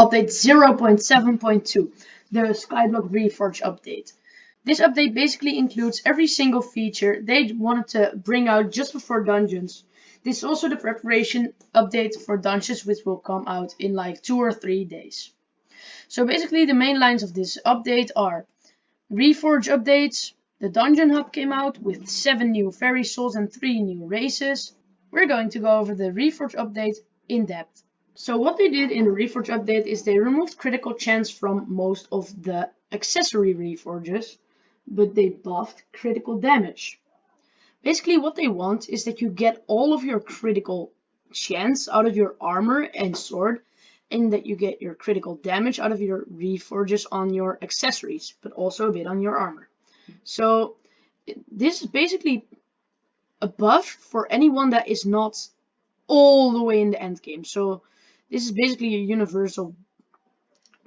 Update 0.7.2, the skyblock Reforge update. This update basically includes every single feature they wanted to bring out just before dungeons. This is also the preparation update for dungeons, which will come out in like 2 or 3 days. So basically the main lines of this update are Reforge updates. The dungeon hub came out with 7 new fairy souls and 3 new races. We're going to go over the Reforge update in depth. So what they did in the Reforge update is they removed critical chance from most of the accessory reforges, but they buffed critical damage. Basically what they want is that you get all of your critical chance out of your armor and sword, and that you get your critical damage out of your reforges on your accessories, but also a bit on your armor. So this is basically a buff for anyone that is not all the way in the end game. So this is basically a universal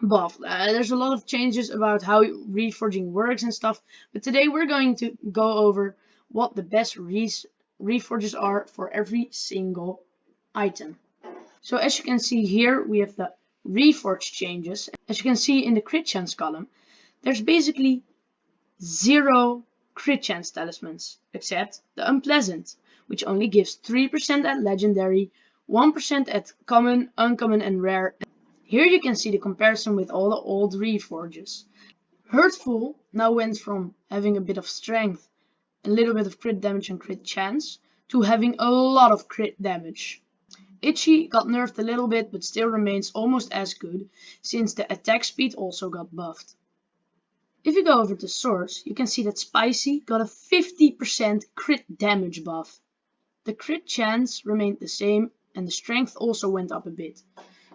buff. There's a lot of changes about how reforging works and stuff, but today we're going to go over what the best reforges are for every single item. So as you can see here, we have the reforge changes. As you can see in the crit chance column, there's basically 0 crit chance talismans, except the unpleasant, which only gives 3% at legendary, 1% at common, uncommon and rare. Here you can see the comparison with all the old reforges. Hurtful now went from having a bit of strength, a little bit of crit damage and crit chance, to having a lot of crit damage. Itchy got nerfed a little bit, but still remains almost as good, since the attack speed also got buffed. If you go over to swords, you can see that Spicy got a 50% crit damage buff. The crit chance remained the same, and the strength also went up a bit.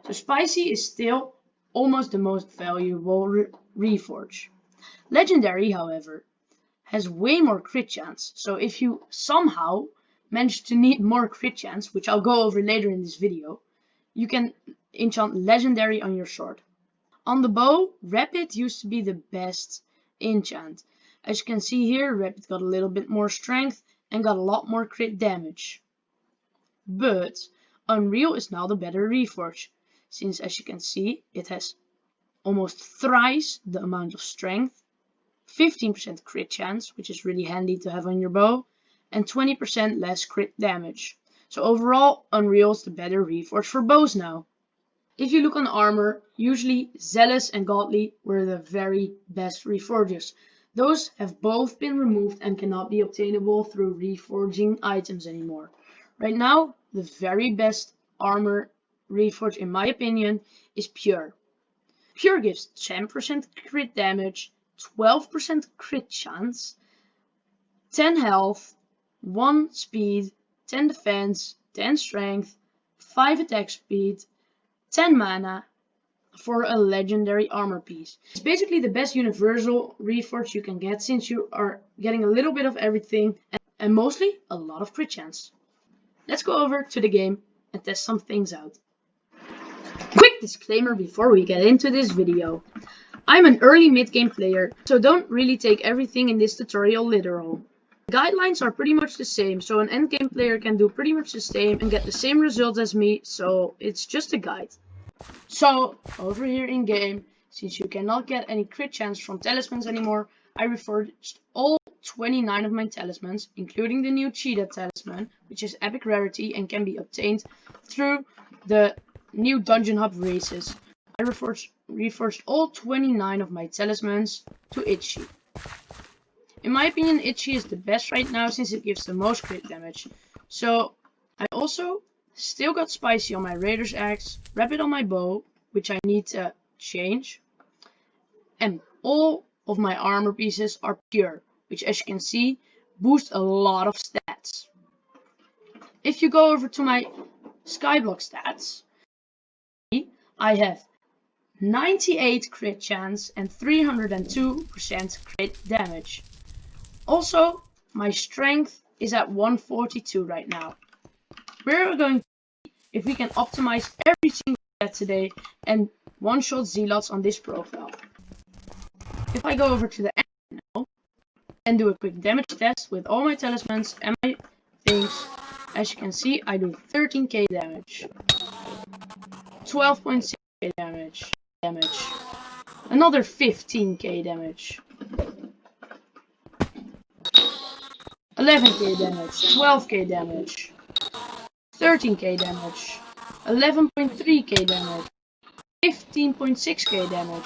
So Spicy is still almost the most valuable reforge. Legendary, however, has way more crit chance. So if you somehow manage to need more crit chance, which I'll go over later in this video, you can enchant Legendary on your sword. On the bow, Rapid used to be the best enchant. As you can see here, Rapid got a little bit more strength and got a lot more crit damage. But Unreal is now the better reforge, since as you can see, it has almost thrice the amount of strength, 15% crit chance, which is really handy to have on your bow, and 20% less crit damage. So overall, Unreal is the better reforge for bows now. If you look on armor, usually Zealous and Godly were the very best reforges. Those have both been removed and cannot be obtainable through reforging items anymore. Right now, the very best armor reforge, in my opinion, is Pure. Pure gives 10% crit damage, 12% crit chance, 10 health, 1 speed, 10 defense, 10 strength, 5 attack speed, 10 mana for a legendary armor piece. It's basically the best universal reforge you can get, since you are getting a little bit of everything and mostly a lot of crit chance. Let's go over to the game and test some things out. Quick disclaimer before we get into this video. I'm an early mid-game player, so don't really take everything in this tutorial literal. The guidelines are pretty much the same, so an endgame player can do pretty much the same and get the same results as me, so it's just a guide. So, over here in game, since you cannot get any crit chance from Talismans anymore, I reforged all 29 of my Talismans, including the new Cheetah Talisman, which is epic rarity and can be obtained through the new Dungeon Hub races. I reforged all 29 of my Talismans to Itchy. In my opinion, Itchy is the best right now, since it gives the most crit damage. So, I also still got Spicy on my Raider's Axe, Rapid on my bow, which I need to change, and all of my armor pieces are Pure, which as you can see, boost a lot of stats. If you go over to my skyblock stats, I have 98 crit chance and 302% crit damage. Also, my strength is at 142 right now. We're going to see if we can optimize every single stat today and one-shot zealots on this profile. If I go over to the end now and do a quick damage test with all my talismans and my things, as you can see, I do 13k damage, 12.6 12k damage. Another 15k damage. 11k damage. 12k damage. 13k damage. 11.3k damage. 15.6k damage.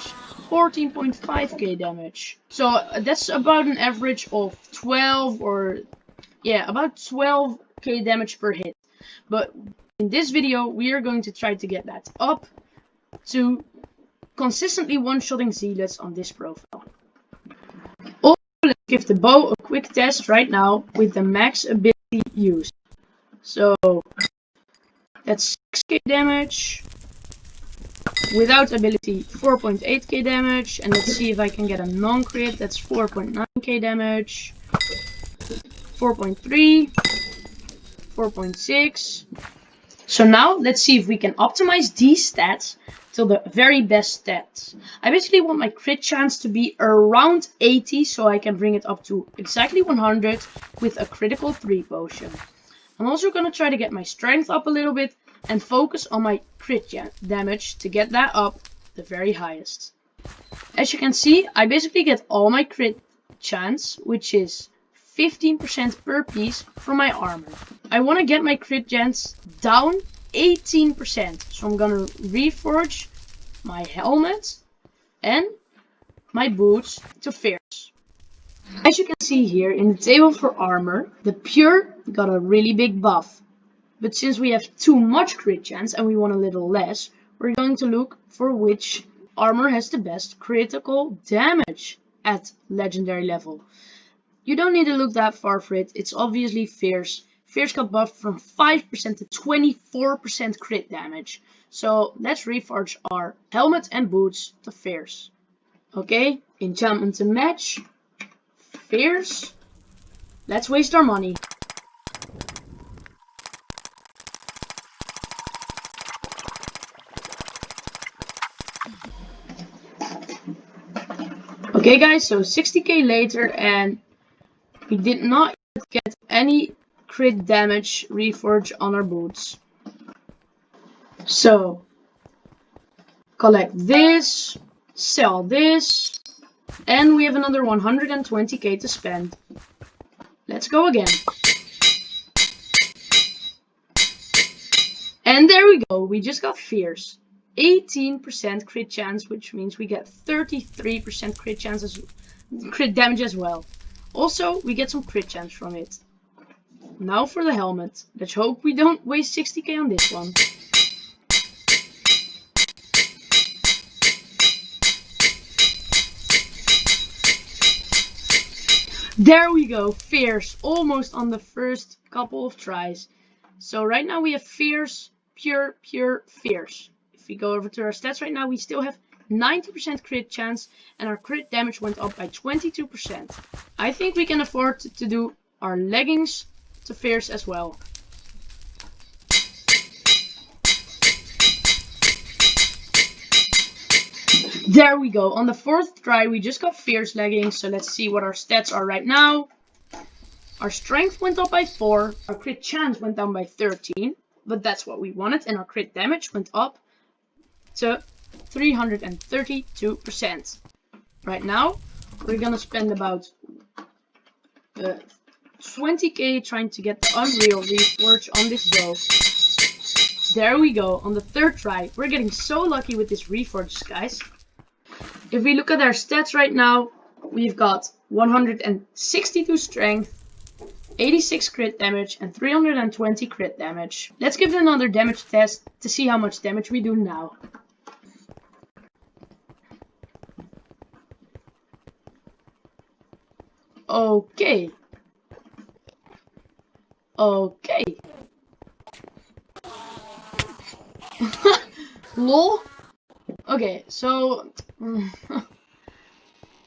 14.5k damage. So that's about an average of 12 or yeah, about 12k damage per hit. But in this video, we are going to try to get that up to consistently one-shotting zealots on this profile. Also, let's give the bow a quick test right now with the max ability used. So that's 6k damage. Without ability, 4.8k damage. And let's see if I can get a non-crit. That's 4.9k damage. 4.3. 4.6. So now let's see if we can optimize these stats to the very best stats. I basically want my crit chance to be around 80 so I can bring it up to exactly 100 with a critical 3 potion. I'm also going to try to get my strength up a little bit and focus on my crit damage to get that up the very highest. As you can see, I basically get all my crit chance, which is 15% per piece from my armor. I want to get my crit chance down 18%. So I'm gonna reforge my helmet and my boots to fierce. As you can see here in the table for armor, the pure got a really big buff. But since we have too much crit chance and we want a little less, we're going to look for which armor has the best critical damage at legendary level. You don't need to look that far for it, it's obviously Fierce. Fierce got buffed from 5% to 24% crit damage. So let's reforge our helmet and boots to Fierce. Okay, enchantment to match. Fierce. Let's waste our money. Okay guys, so 60k later and we did not get any crit damage reforge on our boots. So collect this, sell this, and we have another 120k to spend. Let's go again. And there we go, we just got Fierce. 18% crit chance, which means we get 33% crit damage as well. Also, we get some crit chance from it. Now for the helmet. Let's hope we don't waste 60k on this one. There we go, Fierce, almost on the first couple of tries. So right now we have Fierce, Pure, Fierce. If we go over to our stats right now, we still have 90% crit chance and our crit damage went up by 22%. I think we can afford to do our leggings to Fierce as well. There we go. On the 4th try, we just got Fierce leggings. So let's see what our stats are right now. Our strength went up by 4. Our crit chance went down by 13. But that's what we wanted. And our crit damage went up to 332%. Right now, we're gonna spend about 20k trying to get the Unreal Reforge on this bow. There we go. On the 3rd try, we're getting so lucky with this Reforge, guys. If we look at our stats right now, we've got 162 strength, 86 crit damage, and 320 crit damage. Let's give it another damage test to see how much damage we do now. Okay. Lol. Okay, so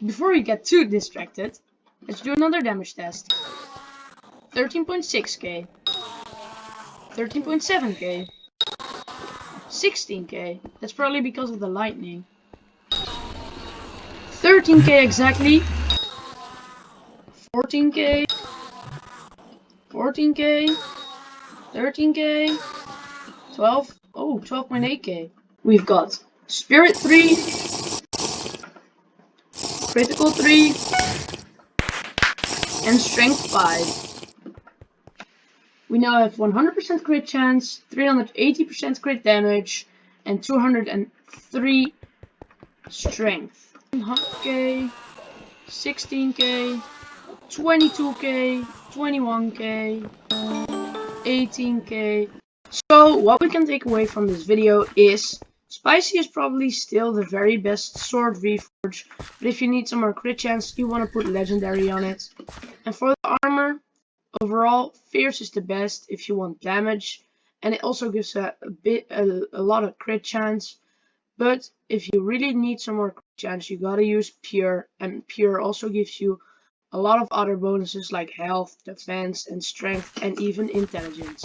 before we get too distracted, let's do another damage test. 13.6k, 13.7k, 16k. That's probably because of the lightning. 13k exactly. 14k, 14k, 13k, 12, oh, 12.8k. We've got Spirit 3, Critical 3, and Strength 5. We now have 100% crit chance, 380% crit damage, and 203 strength. Okay, 16k, 22k, 21k, 18k. So what we can take away from this video is Spicy is probably still the very best sword reforge, but if you need some more crit chance, you want to put legendary on it. And for the armor, overall, fierce is the best if you want damage, and it also gives a lot of crit chance. But if you really need some more crit chance, you gotta use pure, and pure also gives you a lot of other bonuses like health, defense, and strength, and even intelligence.